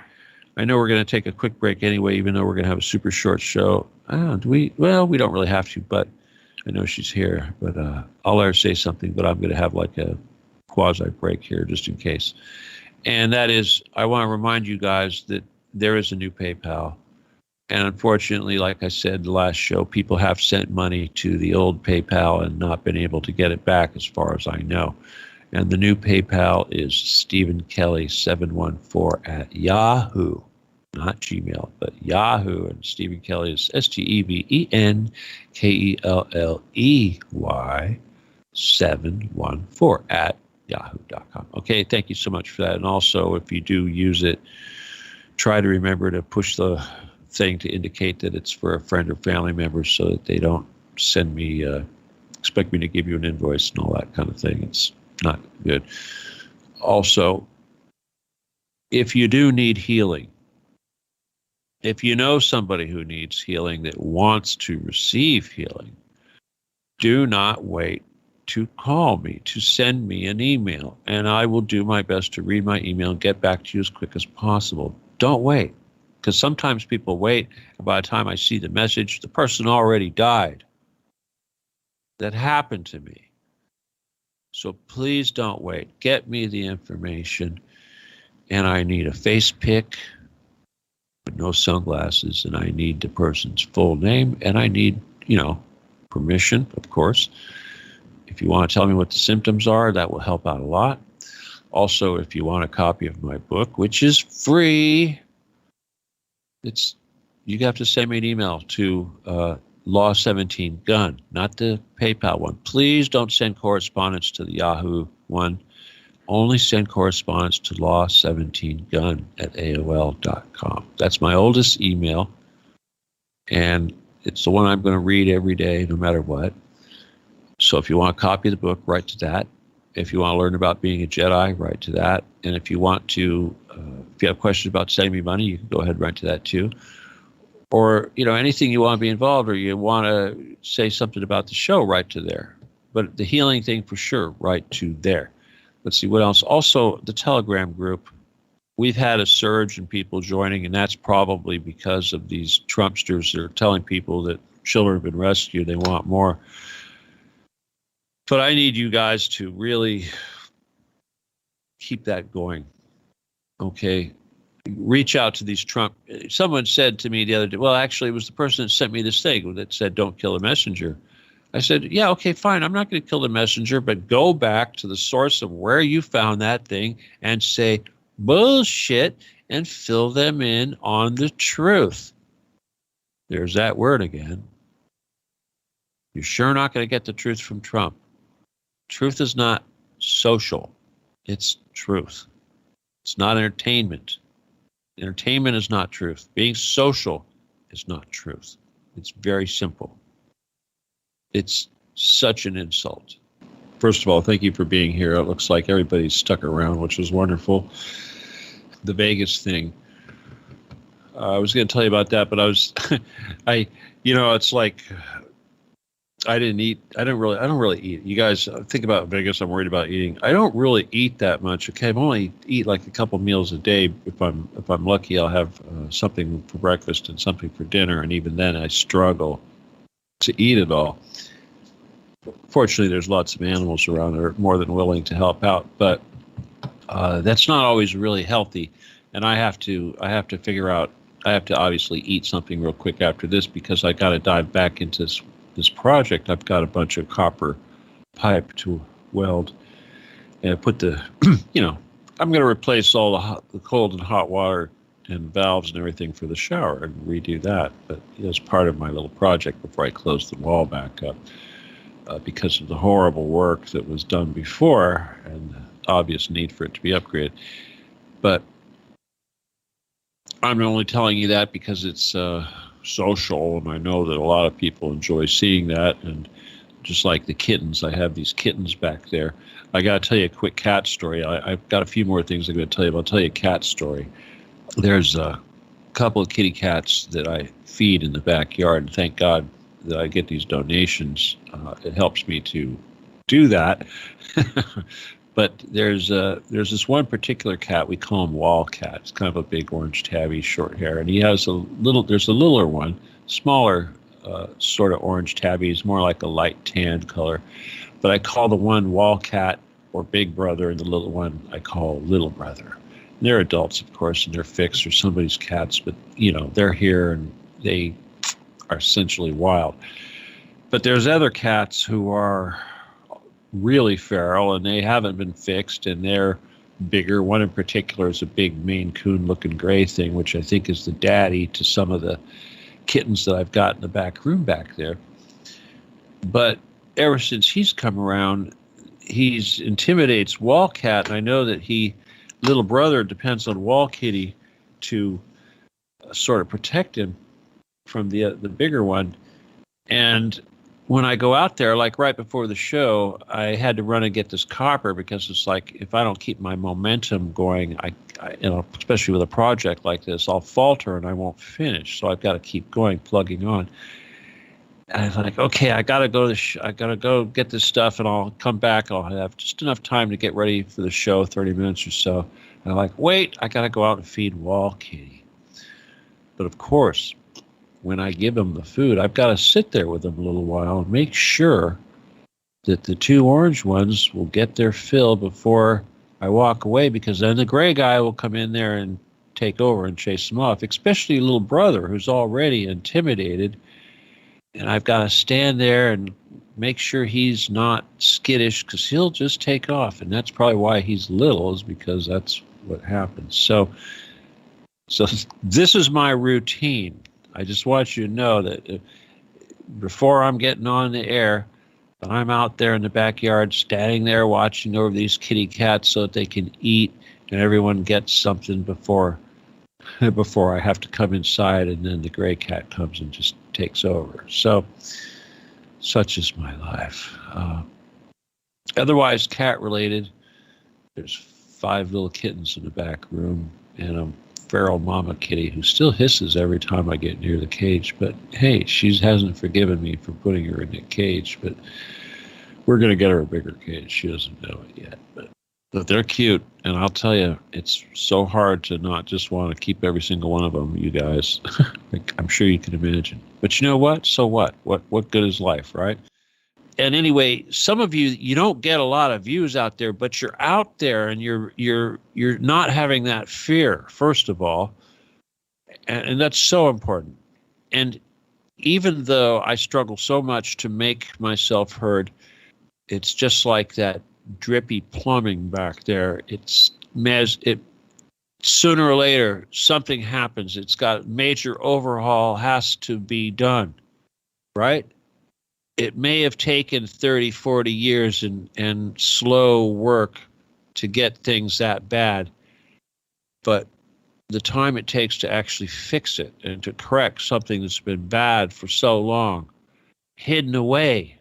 I know we're going to take a quick break anyway, even though we're going to have a super short show. Do we? Well, we don't really have to, but I know she's here. But I'll let her say something, but I'm going to have like a quasi break here just in case. And that is, I want to remind you guys that there is a new PayPal. And unfortunately, like I said the last show, people have sent money to the old PayPal and not been able to get it back as far as I know. And the new PayPal is Stephen Kelly 714 at Yahoo, not Gmail, but Yahoo. And Stephen Kelly is StevenKelley 714 at yahoo.com. Okay, thank you so much for that. And also, if you do use it, try to remember to push the thing to indicate that it's for a friend or family member, so that they don't send me, expect me to give you an invoice and all that kind of thing. It's not good. Also, if you do need healing, if you know somebody who needs healing that wants to receive healing, do not wait to call me, to send me an email, and I will do my best to read my email and get back to you as quick as possible. Don't wait, because sometimes people wait, and by the time I see the message, the person already died. That happened to me. So please don't wait. Get me the information, and I need a face pic with no sunglasses, and I need the person's full name, and I need, permission, of course. If you want to tell me what the symptoms are, that will help out a lot. Also, if you want a copy of my book, which is free, you have to send me an email to Law 17 Gun, not the PayPal one. Please don't send correspondence to the Yahoo one. Only send correspondence to Law 17 Gun at AOL.com. That's my oldest email, and it's the one I'm going to read every day, no matter what. So if you want a copy of the book, write to that. If you want to learn about being a Jedi, write to that. And if you want to, if you have questions about sending me money, you can go ahead and write to that too. Or, anything you want to be involved, or you want to say something about the show, write to there. But the healing thing, for sure, write to there. Let's see, what else? Also, the Telegram group. We've had a surge in people joining, and that's probably because of these Trumpsters that are telling people that children have been rescued. They want more. But I need you guys to really keep that going. Okay? Reach out to these Trump. Someone said to me the other day, well, actually, it was the person that sent me this thing that said, don't kill the messenger. I said, yeah, okay, fine. I'm not going to kill the messenger, but go back to the source of where you found that thing and say bullshit and fill them in on the truth. There's that word again. You're sure not going to get the truth from Trump. Truth is not social. It's truth. It's not entertainment. Entertainment is not truth. Being social is not truth. It's very simple. It's such an insult. First of all, thank you for being here. It looks like everybody's stuck around, which is wonderful. The Vegas thing. I was going to tell you about that, but it's like I don't really eat. You guys think about Vegas. I'm worried about eating. I don't really eat that much. Okay. I only eat like a couple meals a day. If I'm lucky, I'll have something for breakfast and something for dinner. And even then I struggle to eat it all. Fortunately, there's lots of animals around that are more than willing to help out, but that's not always really healthy. And I have to figure out, I have to obviously eat something real quick after this because I got to dive back into this project. I've got a bunch of copper pipe to weld and put the, I'm going to replace all the cold and hot water and valves and everything for the shower and redo that. But as part of my little project before I close the wall back up, because of the horrible work that was done before and the obvious need for it to be upgraded. But I'm only telling you that because it's social, and I know that a lot of people enjoy seeing that. And just like the kittens, I have these kittens back there. I got to tell you a quick cat story. I've got a few more things I'm going to tell you, but I'll tell you a cat story. There's a couple of kitty cats that I feed in the backyard, and thank God that I get these donations. It helps me to do that. But there's this one particular cat, we call him Wildcat. It's kind of a big orange tabby, short hair, and he has there's a littler one, smaller sort of orange tabby. He's more like a light tan color. But I call the one Wildcat or Big Brother, and the little one I call Little Brother. And they're adults, of course, and they're fixed or somebody's cats, but they're here and they are essentially wild. But there's other cats who are really feral and they haven't been fixed and they're bigger. One in particular is a big Maine Coon looking gray thing, which I think is the daddy to some of the kittens that I've got in the back room back there. But ever since he's come around, he intimidates Wildcat, and I know that Little Brother depends on Wall Kitty to sort of protect him from the bigger one. And when I go out there, like right before the show, I had to run and get this copper because it's like if I don't keep my momentum going, I especially with a project like this, I'll falter and I won't finish. So I've got to keep going, plugging on. And I'm like, okay, I got to go get this stuff, and I'll come back. I'll have just enough time to get ready for the show, 30 minutes or so. And I'm like, wait, I got to go out and feed Wall Kitty. But of course, when I give him the food, I've got to sit there with him a little while and make sure that the two orange ones will get their fill before I walk away, because then the gray guy will come in there and take over and chase them off, especially Little Brother, who's already intimidated. And I've got to stand there and make sure he's not skittish, because he'll just take off. And that's probably why he's little, is because that's what happens. So this is my routine. I just want you to know that before I'm getting on the air, I'm out there in the backyard, standing there watching over these kitty cats so that they can eat and everyone gets something before I have to come inside, and then the gray cat comes and just takes over. So such is my life. Otherwise, cat related, there's 5 little kittens in the back room and a feral mama kitty who still hisses every time I get near the cage. But hey, she hasn't forgiven me for putting her in the cage, but we're going to get her a bigger cage. She doesn't know it yet, but they're cute. And I'll tell you, it's so hard to not just want to keep every single one of them, you guys. I'm sure you can imagine. But you know what? So what? What good is life, right? And anyway, some of you don't get a lot of views out there, but you're out there and you're not having that fear, first of all. And that's so important. And even though I struggle so much to make myself heard, it's just like that drippy plumbing back there. It sooner or later, something happens. It's got major overhaul has to be done, right? It may have taken 30, 40 years and slow work to get things that bad, but the time it takes to actually fix it and to correct something that's been bad for so long, hidden away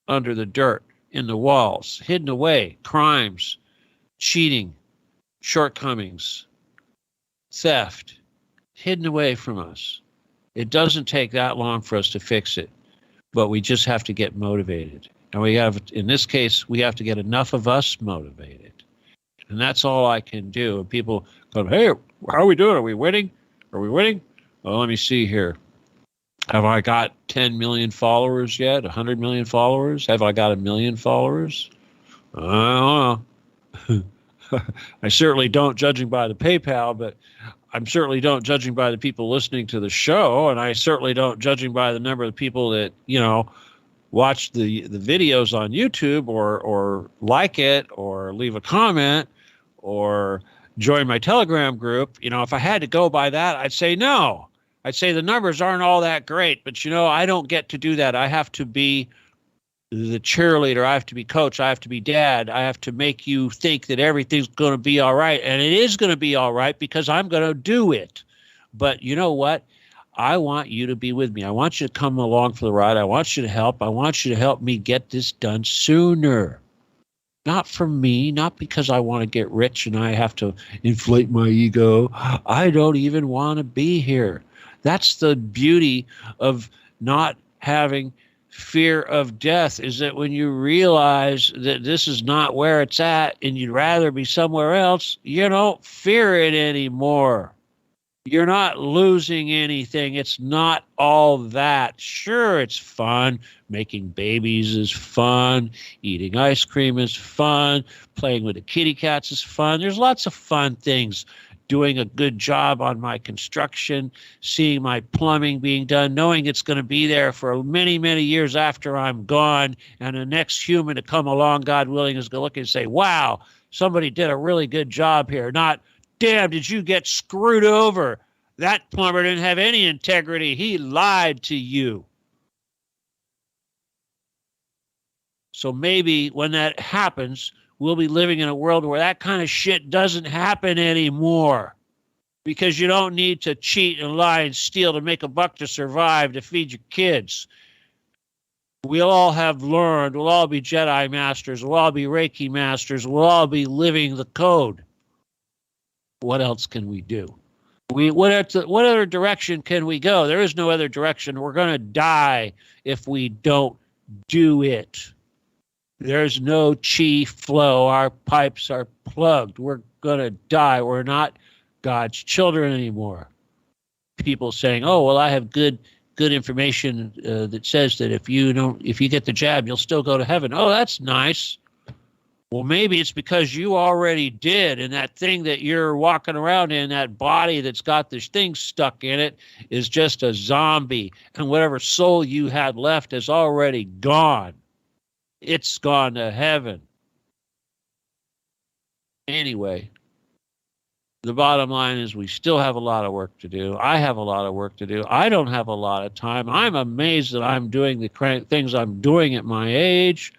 under the dirt, in the walls, hidden away, crimes, cheating, shortcomings, theft, hidden away from us. It doesn't take that long for us to fix it, but we just have to get motivated. And we have, in this case, we have to get enough of us motivated. And that's all I can do. And people go, hey, how are we doing? Are we winning? Are we winning? Well, let me see here. Have I got 10 million followers yet? 100 million followers? Have I got 1 million followers? I don't know. I certainly don't, judging by the PayPal, but I'm certainly don't, judging by the people listening to the show, and I certainly don't, judging by the number of people that, watch the videos on YouTube or like it or leave a comment or join my Telegram group. If I had to go by that, I'd say no. I'd say the numbers aren't all that great, but I don't get to do that. I have to be the cheerleader. I have to be coach. I have to be dad. I have to make you think that everything's going to be all right. And it is going to be all right because I'm going to do it. But you know what? I want you to be with me. I want you to come along for the ride. I want you to help. I want you to help me get this done sooner. Not for me, not because I want to get rich and I have to inflate my ego. I don't even want to be here. That's the beauty of not having fear of death, is that when you realize that this is not where it's at and you'd rather be somewhere else, you don't fear it anymore. You're not losing anything. It's not all that. Sure, it's fun. Making babies is fun. Eating ice cream is fun. Playing with the kitty cats is fun. There's lots of fun things. Doing a good job on my construction, seeing my plumbing being done, knowing it's going to be there for many, many years after I'm gone, and the next human to come along, God willing, is going to look and say, wow, somebody did a really good job here. Not, damn, did you get screwed over? That plumber didn't have any integrity. He lied to you. So maybe when that happens, we'll be living in a world where that kind of shit doesn't happen anymore, because you don't need to cheat and lie and steal to make a buck to survive, to feed your kids. We'll all have learned. We'll all be Jedi masters. We'll all be Reiki masters. We'll all be living the code. What else can we do? What other direction can we go? There is no other direction. We're going to die if we don't do it. There's no chi flow. Our pipes are plugged. We're going to die. We're not God's children anymore. People saying, oh, well, I have good information that says that if you get the jab, you'll still go to heaven. Oh, that's nice. Well, maybe it's because you already did, and that thing that you're walking around in, that body that's got this thing stuck in it, is just a zombie, and whatever soul you had left is already gone. It's gone to heaven. Anyway, the bottom line is we still have a lot of work to do. I have a lot of work to do. I don't have a lot of time. I'm amazed that I'm doing the things I'm doing at my age.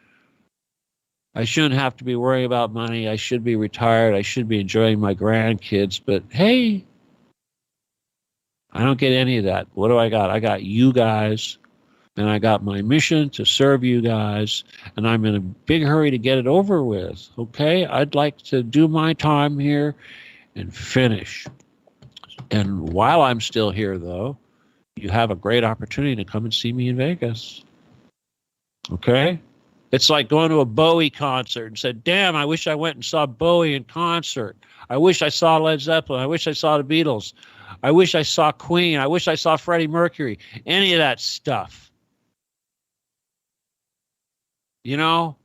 I shouldn't have to be worrying about money. I should be retired. I should be enjoying my grandkids. But hey, I don't get any of that. What do I got? I got you guys, and I got my mission to serve you guys, and I'm in a big hurry to get it over with. Okay? I'd like to do my time here and finish. And while I'm still here, though, you have a great opportunity to come and see me in Vegas. Okay? It's like going to a Bowie concert and said, damn, I wish I went and saw Bowie in concert. I wish I saw Led Zeppelin. I wish I saw the Beatles. I wish I saw Queen. I wish I saw Freddie Mercury. Any of that stuff. You know?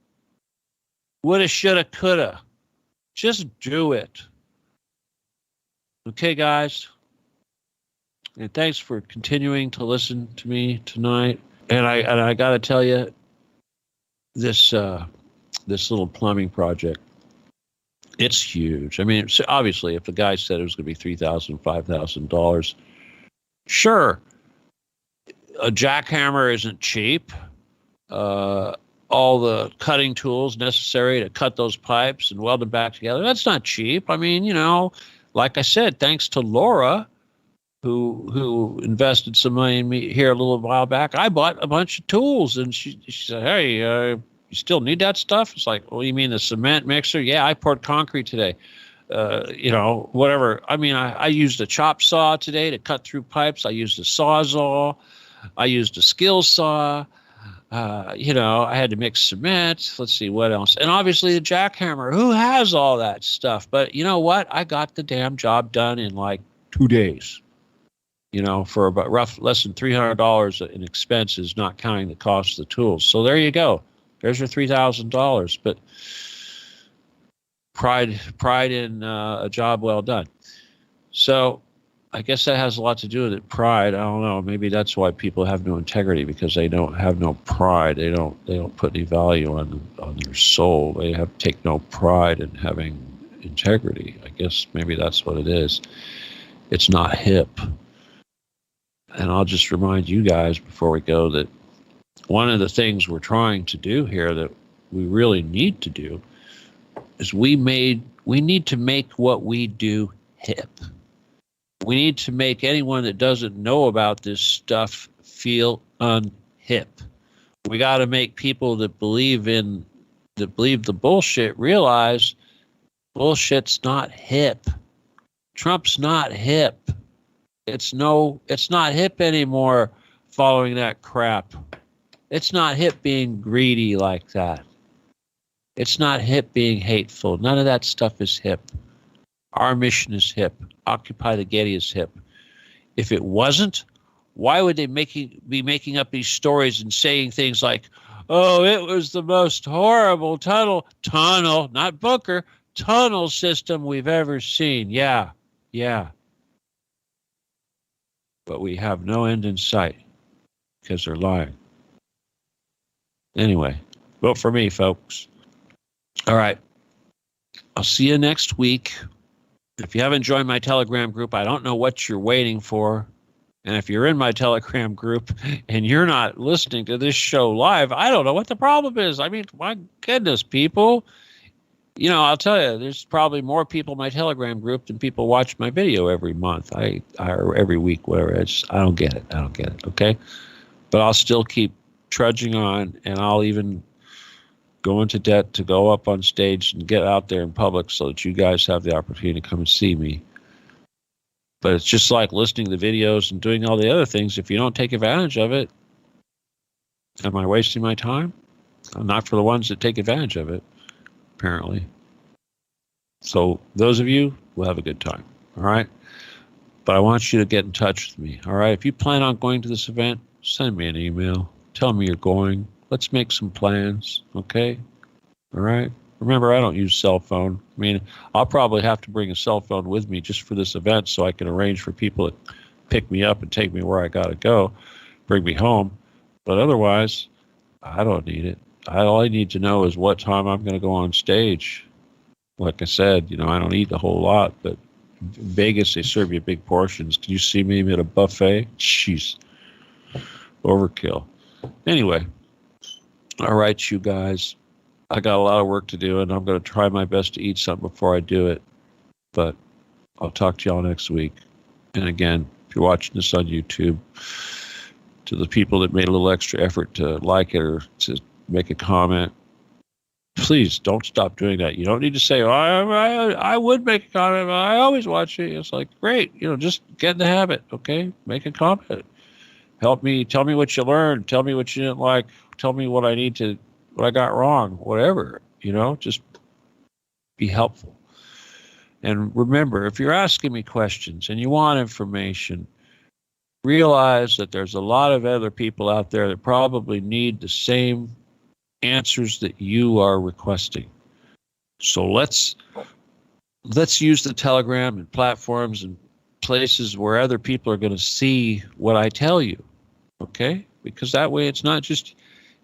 Woulda, shoulda, coulda. Just do it. Okay, guys? And thanks for continuing to listen to me tonight. And I got to tell you, this little plumbing project, It's huge. I mean, obviously, if the guy said it was going to be $3,000, $5,000, sure, a jackhammer isn't cheap. All the cutting tools necessary to cut those pipes and weld them back together, that's not cheap. I mean, like I said, thanks to Laura, who invested some money in me here a little while back, I bought a bunch of tools, and she said, "Hey, you still need that stuff?" It's like, "Well, you mean the cement mixer?" "Yeah, I poured concrete today." Whatever. I mean, I used a chop saw today to cut through pipes. I used a sawzall. I used a skill saw. I had to mix cement. Let's see what else. And obviously the jackhammer. Who has all that stuff? But you know what? I got the damn job done in like 2 days. For about less than $300 in expenses, not counting the cost of the tools. So there you go. There's your $3,000. But pride in a job well done. So I guess that has a lot to do with it. Pride. I don't know. Maybe that's why people have no integrity, because they don't have no pride. They don't put any value on their soul. They take no pride in having integrity. I guess maybe that's what it is. It's not hip. And I'll just remind you guys before we go that one of the things we're trying to do here that we really need to do is we need to make what we do hip. We need to make anyone that doesn't know about this stuff feel unhip. We got to make people that believe the bullshit realize bullshit's not hip. Trump's not hip. It's not hip anymore following that crap. It's not hip being greedy like that. It's not hip being hateful. None of that stuff is hip. Our mission is hip. Occupy the Getty is hip. If it wasn't, why would they be making up these stories and saying things like, "Oh, it was the most horrible tunnel, not bunker, tunnel system we've ever seen." Yeah. But we have no end in sight because they're lying. Anyway, vote for me, folks. All right. I'll see you next week. If you haven't joined my Telegram group, I don't know what you're waiting for. And if you're in my Telegram group and you're not listening to this show live, I don't know what the problem is. I mean, my goodness, people. I'll tell you, there's probably more people in my Telegram group than people watch my video every month. Or every week, whatever. I don't get it. Okay. But I'll still keep trudging on, and I'll even go into debt to go up on stage and get out there in public so that you guys have the opportunity to come and see me. But it's just like listening to the videos and doing all the other things. If you don't take advantage of it, am I wasting my time? I'm not for the ones that take advantage of it, apparently. So those of you will have a good time. All right. But I want you to get in touch with me. All right. If you plan on going to this event, send me an email. Tell me you're going. Let's make some plans. Okay. All right. Remember, I don't use cell phone. I mean, I'll probably have to bring a cell phone with me just for this event so I can arrange for people to pick me up and take me where I got to go, bring me home. But otherwise, I don't need it. All I need to know is what time I'm going to go on stage. Like I said, I don't eat a whole lot, but in Vegas, they serve you big portions. Can you see me at a buffet? Jeez. Overkill. Anyway. All right, you guys. I got a lot of work to do, and I'm going to try my best to eat something before I do it. But I'll talk to y'all next week. And again, if you're watching this on YouTube, to the people that made a little extra effort to like it or to make a comment, please don't stop doing that. You don't need to say, "Oh, I would make a comment, but I always watch it." It's like, great. Just get in the habit, okay? Make a comment. Help me. Tell me what you learned. Tell me what you didn't like. Tell me what I got wrong, whatever. Just be helpful. And remember, if you're asking me questions and you want information, realize that there's a lot of other people out there that probably need the same answers that you are requesting. So let's use the Telegram and platforms and places where other people are going to see what I tell you, okay? Because that way it's not just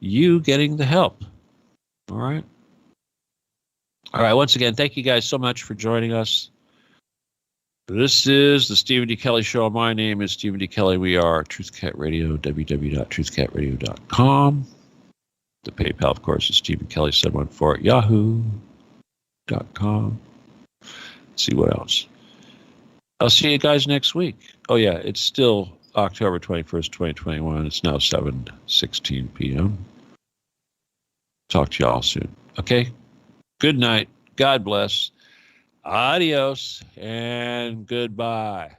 you getting the help, all right? All right. Once again, thank you guys so much for joining us. This is the Stephen D. Kelly Show. My name is Stephen D. Kelly. We are TruthCat Radio, www.truthcatradio.com. The PayPal, of course, is StephenKelly714 at yahoo.com. Let's see what else. I'll see you guys next week. Oh, yeah, it's still October 21st, 2021. It's now 7:16 p.m. Talk to you all soon. Okay? Good night. God bless. Adios and goodbye.